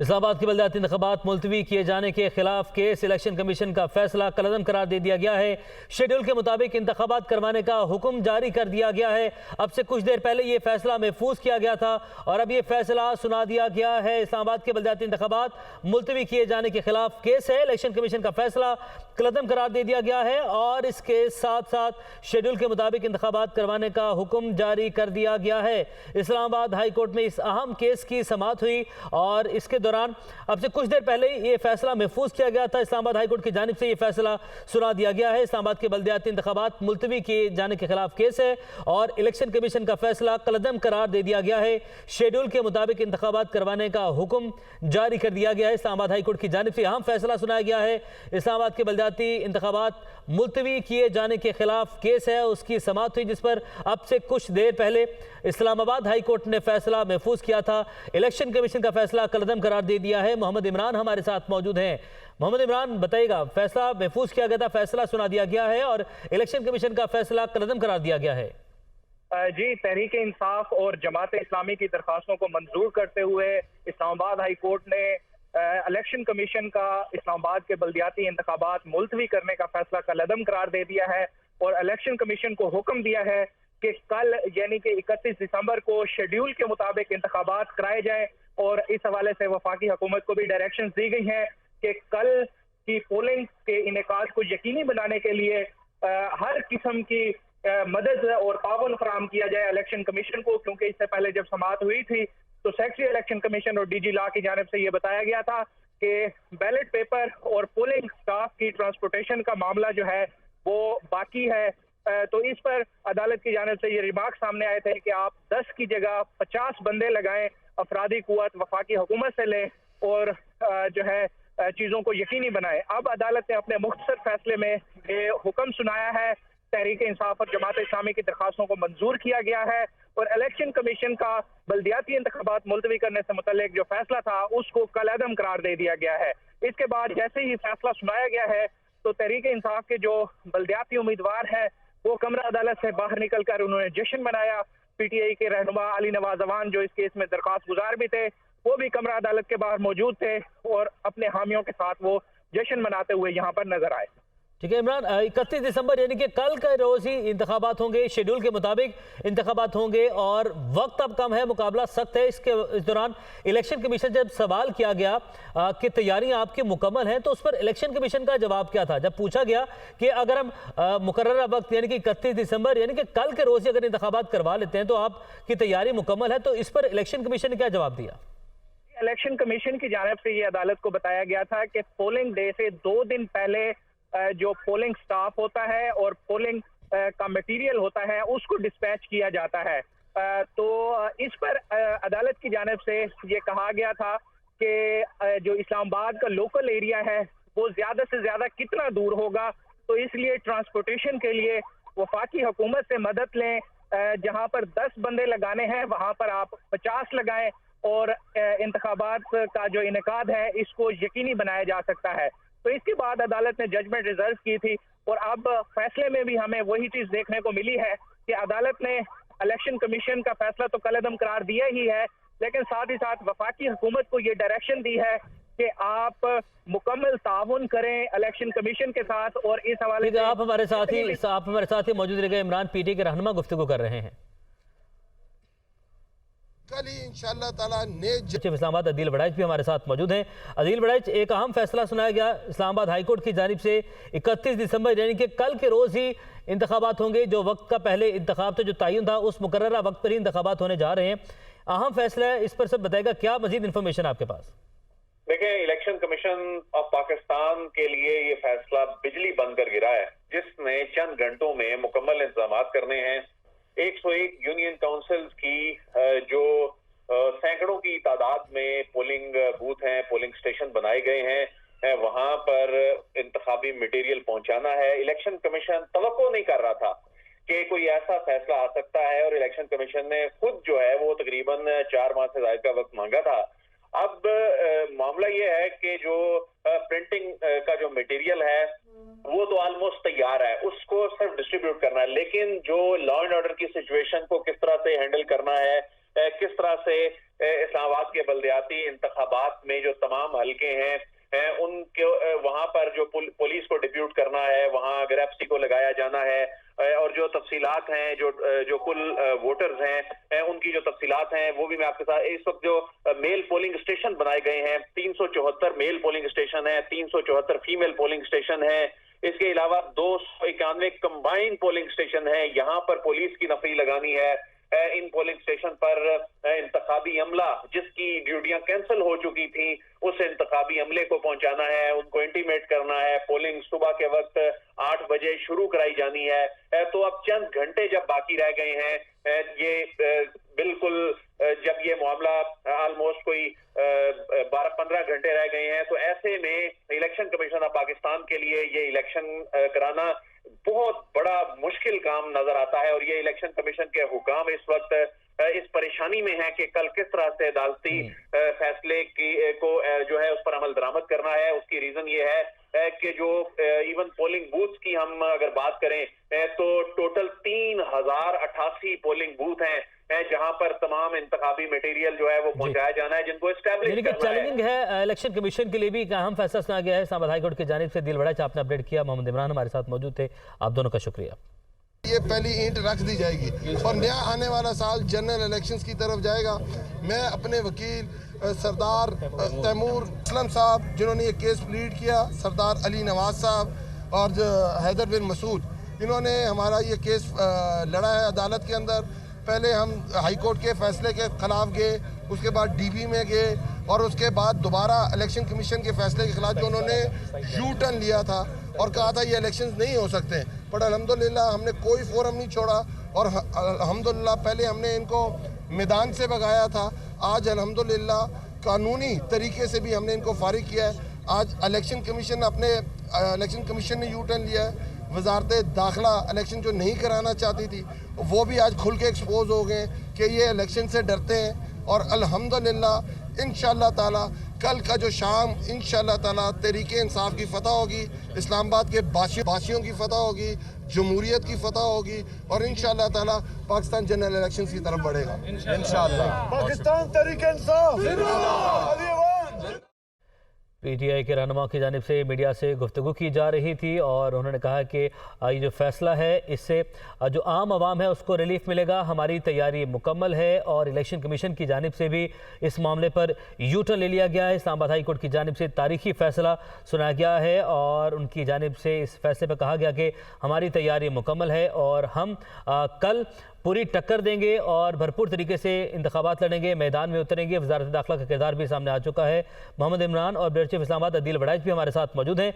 इस्लामाबाद के बलदियाती इंतखाबात मुलतवी किए जाने के खिलाफ केस इलेक्शन कमीशन का फैसला कलअदम करार दे दिया गया है। शेड्यूल के मुताबिक इंतखाबात करवाने का हुक्म जारी कर दिया गया है। अब से कुछ देर पहले ये फैसला महफूज किया गया था और अब ये फैसला सुना दिया गया है। इस्लामाबाद के बलदियाती इंतखाबात मुलतवी किए जाने के खिलाफ केस है। इलेक्शन कमीशन का फैसला कलअदम करार दे दिया गया है और इसके साथ साथ शेड्यूल के मुताबिक इंतखाबात करवाने का हुक्म जारी कर दिया गया है। इस्लामाबाद हाई कोर्ट में इस अहम केस की समाअत हुई और इसके दौरान अब से कुछ देर पहले ये फैसला महफूज किया गया था। इस्लामाबाद हाई कोर्ट की जानिब से ये फैसला सुना दिया गया है। इस्लामाबाद के बलदियाती इंतखाबात मुलतवी किए जाने के खिलाफ केस है और इलेक्शन कमीशन का फैसला कलअदम करार दे दिया गया है। शेड्यूल के मुताबिक इंतखाबात करवाने का हुक्म जारी कर दिया गया है। इस्लामाबाद हाई कोर्ट की जानिब से अहम फैसला सुनाया गया है। इस्लामाबाद के बलदियाती इंतखाबात मुलतवी किए जाने के खिलाफ केस है, उसकी समाअत हुई जिस पर अब से कुछ देर पहले इस्लामाबाद हाई कोर्ट ने फैसला महफूज किया था। इलेक्शन कमीशन का फैसला कलअदम करार दे दिया है। मोहम्मद इमरान हमारे साथ मौजूद हैं। मोहम्मद इमरान, बताइएगा, फैसला महफूज किया गया था, फैसला सुना दिया गया है और इलेक्शन कमीशन का फैसला कलअदम करार दिया गया है। जी, तहरीक इंसाफ और जमात इस्लामी की दरखास्तों को मंजूर करते हुए इस्लामाबाद हाई कोर्ट ने इलेक्शन कमीशन का इस्लामाबाद के बलदियाती इंतखाबात मुलतवी करने का फैसला कलअदम करार दे दिया है और इलेक्शन कमीशन को हुक्म दिया है कि कल यानी कि 31 दिसंबर को शेड्यूल के मुताबिक इंतखाबात कराए जाएं और इस हवाले से वफाकी हुकूमत को भी डायरेक्शन दी गई हैं कि कल की पोलिंग के इनेकाद को यकीनी बनाने के लिए हर किस्म की मदद और ताउन फराहम किया जाए इलेक्शन कमीशन को, क्योंकि इससे पहले जब समाअत हुई थी तो सेक्रेटरी इलेक्शन कमीशन और डीजी लॉ की जानिब से ये बताया गया था कि बैलेट पेपर और पोलिंग स्टाफ की ट्रांसपोर्टेशन का मामला जो है वो बाकी है। तो इस पर अदालत की जानिब से ये रिमार्क सामने आए थे कि आप 10 की जगह 50 बंदे लगाएं, अफरादी कुव्वत वफाकी हुकूमत से लें और जो है चीज़ों को यकीनी बनाएं। अब अदालत ने अपने मुख्तसर फैसले में ये हुक्म सुनाया है, तहरीक इंसाफ और जमात इस्लामी की दरखास्तों को मंजूर किया गया है और इलेक्शन कमीशन का बलदियाती इंतखाबात मुलतवी करने से मुतल्लिक जो फैसला था उसको कलअदम करार दे दिया गया है। इसके बाद जैसे ही फैसला सुनाया गया है तो तहरीक इंसाफ के जो बलदियाती उम्मीदवार हैं वो कमरा अदालत से बाहर निकल कर उन्होंने जश्न मनाया। पीटीआई के रहनुमा अली नवाज अवान जो इस केस में दरखास्त गुजार भी थे वो भी कमरा अदालत के बाहर मौजूद थे और अपने हामियों के साथ वो जश्न मनाते हुए यहाँ पर नजर आए। ठीक है इमरान, 31 दिसंबर यानी कि कल के रोज ही इंतखाबात होंगे, शेड्यूल के मुताबिक इंतखाबात होंगे और वक्त अब कम है, मुकाबला सख्त है। इस दौरान इलेक्शन कमीशन जब सवाल किया गया कि तैयारियां आपकी मुकम्मल हैं तो उस पर इलेक्शन कमीशन का जवाब क्या था? जब पूछा गया कि अगर हम मुकर्ररा वक्त यानी कि 31 दिसंबर यानी कि कल के रोज ही अगर इंतखाबात करवा लेते हैं तो आपकी तैयारी मुकम्मल है, तो इस पर इलेक्शन कमीशन ने क्या जवाब दिया? इलेक्शन कमीशन की जानिब से ये अदालत को बताया गया था कि पोलिंग डे से 2 दिन पहले जो पोलिंग स्टाफ होता है और पोलिंग का मटेरियल होता है उसको डिस्पैच किया जाता है। तो इस पर अदालत की जानिब से ये कहा गया था कि जो इस्लामाबाद का लोकल एरिया है वो ज्यादा से ज्यादा कितना दूर होगा, तो इसलिए ट्रांसपोर्टेशन के लिए वफाकी हुकूमत से मदद लें। जहां पर 10 बंदे लगाने हैं वहां पर आप 50 लगाएं और इंतखाबात का जो इनेकाद है इसको यकीनी बनाया जा सकता है। तो इसके बाद अदालत ने जजमेंट रिजर्व की थी और अब फैसले में भी हमें वही चीज देखने को मिली है कि अदालत ने इलेक्शन कमीशन का फैसला तो कलअदम करार दिया ही है, लेकिन साथ ही साथ वफाकी हुकूमत को ये डायरेक्शन दी है कि आप मुकम्मल ताउन करें इलेक्शन कमीशन के साथ। और इस हवाले से आप हमारे साथ ही मौजूद रह गए। इमरान पीटी के रहनुमा गुफ्तगू कर रहे हैं। कल ही इंशाअल्लाह ताला चीफ इस्लामाबाद अदील बड़ाइच भी हमारे साथ मौजूद हैं। अदील बड़ाइच, एक अहम फैसला सुनाया गया इस्लामाबाद हाई कोर्ट की जानिब से 31 दिसंबर यानी कि कल के रोज ही इंतखाबात होंगे। जो वक्त का पहले इंतखाब था, जो तयन था, उस मुकर्ररा वक्त पर ही इंतखाबात होने जा रहे हैं। अहम फैसला है, इस पर सब बताएगा, क्या मजीद इंफॉर्मेशन आपके पास? देखिए, इलेक्शन कमीशन ऑफ पाकिस्तान के लिए ये फैसला बिजली बंद कर गिरा है, जिसने चंद घंटों में मुकम्मल इंतजाम करने हैं। 101 यूनियन काउंसिल्स की जो सैकड़ों की तादाद में पोलिंग बूथ हैं, पोलिंग स्टेशन बनाए गए हैं, वहां पर इंतखाबी मटेरियल पहुंचाना है। इलेक्शन कमीशन तवक्को नहीं कर रहा था कि कोई ऐसा फैसला आ सकता है और इलेक्शन कमीशन ने खुद जो है वो तकरीबन 4 माह से ज्यादा का वक्त मांगा था। अब मामला ये है कि जो प्रिंटिंग का जो मटेरियल है वो तो ऑलमोस्ट तैयार है, उसको सिर्फ डिस्ट्रीब्यूट करना है, लेकिन जो लॉ एंड ऑर्डर की सिचुएशन को किस तरह से हैंडल करना है, किस तरह से इस्लामाबाद के बल्दियाती इंतखाबात में जो तमाम हलके हैं उनके वहां पर जो पुलिस को डिप्यूट करना है, वहां ग्रेप्सी को लगाया जाना है, और जो तफसीलात हैं जो कुल वोटर्स हैं उनकी जो तफसीलात हैं वो भी मैं आपके साथ। इस वक्त जो मेल पोलिंग स्टेशन बनाए गए हैं 374 मेल पोलिंग स्टेशन है, 374 फीमेल पोलिंग स्टेशन है। इसके अलावा 291 कंबाइंड पोलिंग स्टेशन है। यहाँ पर पुलिस की नफरी लगानी है। इन पोलिंग स्टेशन पर इंतखाबी अमला जिसकी ड्यूटियां कैंसिल हो चुकी थी उस इंतखाबी अमले को पहुंचाना है, उनको इंटीमेट करना है। पोलिंग सुबह के वक्त 8 बजे शुरू कराई जानी है। तो अब चंद घंटे जब बाकी रह गए हैं, ये बिल्कुल जब ये मामला ऑलमोस्ट कोई 12-15 घंटे रह गए हैं, तो ऐसे में इलेक्शन कमीशन ऑफ पाकिस्तान के लिए ये इलेक्शन कराना बहुत बड़ा मुश्किल काम नजर आता है। और ये इलेक्शन कमीशन के हुकाम इस वक्त इस परेशानी में है कि कल किस तरह से अदालती फैसले को जो है उस पर अमल दरामद करना है। उसकी रीजन ये है कि जो इवन पोलिंग बूथ की हम अगर बात करें तो टोटल 3088 पोलिंग बूथ हैं जहां पर तमाम इंतखाबी मटेरियल जो है वो पहुंचाया जाना है, जिनको एस्टैब्लिश करना है। चैलेंजिंग है इलेक्शन कमीशन के लिए भी एक अहम फैसला सुना गया है इस्लामाबाद हाईकोर्ट की जानिब से। दिल बड़ा आपने अपडेट किया। मोहम्मद इमरान हमारे साथ मौजूद थे, आप दोनों का शुक्रिया। ये पहली ईंट रख दी जाएगी और नया आने वाला साल जनरल इलेक्शंस की तरफ जाएगा। मैं अपने वकील सरदार तैमूर असलम साहब जिन्होंने ये केस प्लीड किया, सरदार अली नवाज साहब और हैदर बिन मसूद, इन्होंने हमारा ये केस लड़ा है अदालत के अंदर। पहले हम हाई कोर्ट के फैसले के खिलाफ गए, उसके बाद डीबी में गए और उसके बाद दोबारा इलेक्शन कमीशन के फैसले के खिलाफ जो उन्होंने यू टर्न लिया था और कहा था ये इलेक्शंस नहीं हो सकते। बट अल्हम्दुलिल्लाह हमने कोई फोरम नहीं छोड़ा और अल्हम्दुलिल्लाह पहले हमने इनको मैदान से भगाया था, आज अल्हम्दुलिल्लाह कानूनी तरीके से भी हमने इनको फारिग किया है। आज इलेक्शन कमीशन ने यू टर्न लिया है। वजारत दाखिला इलेक्शन जो नहीं कराना चाहती थी वो भी आज खुल के एक्सपोज हो गए कि ये इलेक्शन से डरते हैं। और अल्हम्दुलिल्लाह इंशाअल्लाह ताला कल का जो शाम इंशाअल्लाह ताला तहरीके इंसाफ की फतह होगी, इस्लामाबाद के बासियों की फतह होगी, जमहूरियत की फतह होगी और इंशाअल्लाह ताला पाकिस्तान जनरल इलेक्शन की तरफ बढ़ेगा इंशाअल्लाह। पाकिस्तान तहरीके इंसाफ पीटीआई के रहनुमा की जानिब से मीडिया से गुफ्तगू की जा रही थी और उन्होंने कहा कि ये जो फैसला है इससे जो आम आवाम है उसको रिलीफ मिलेगा। हमारी तैयारी मुकम्मल है और इलेक्शन कमीशन की जानिब से भी इस मामले पर यू टर्न ले लिया गया है। इस्लामाबाद हाई कोर्ट की जानिब से तारीखी फैसला सुनाया गया है और उनकी जानिब से इस फैसले पर कहा गया कि हमारी तैयारी मुकम्मल है और हम कल पूरी टक्कर देंगे और भरपूर तरीके से इंतखाबात लड़ेंगे, मैदान में उतरेंगे। वजारत दाखिला का किरदार भी सामने आ चुका है। मोहम्मद इमरान और ब्यूरो चीफ इस्लामाबाद अदील वड़ाइच भी हमारे साथ मौजूद हैं।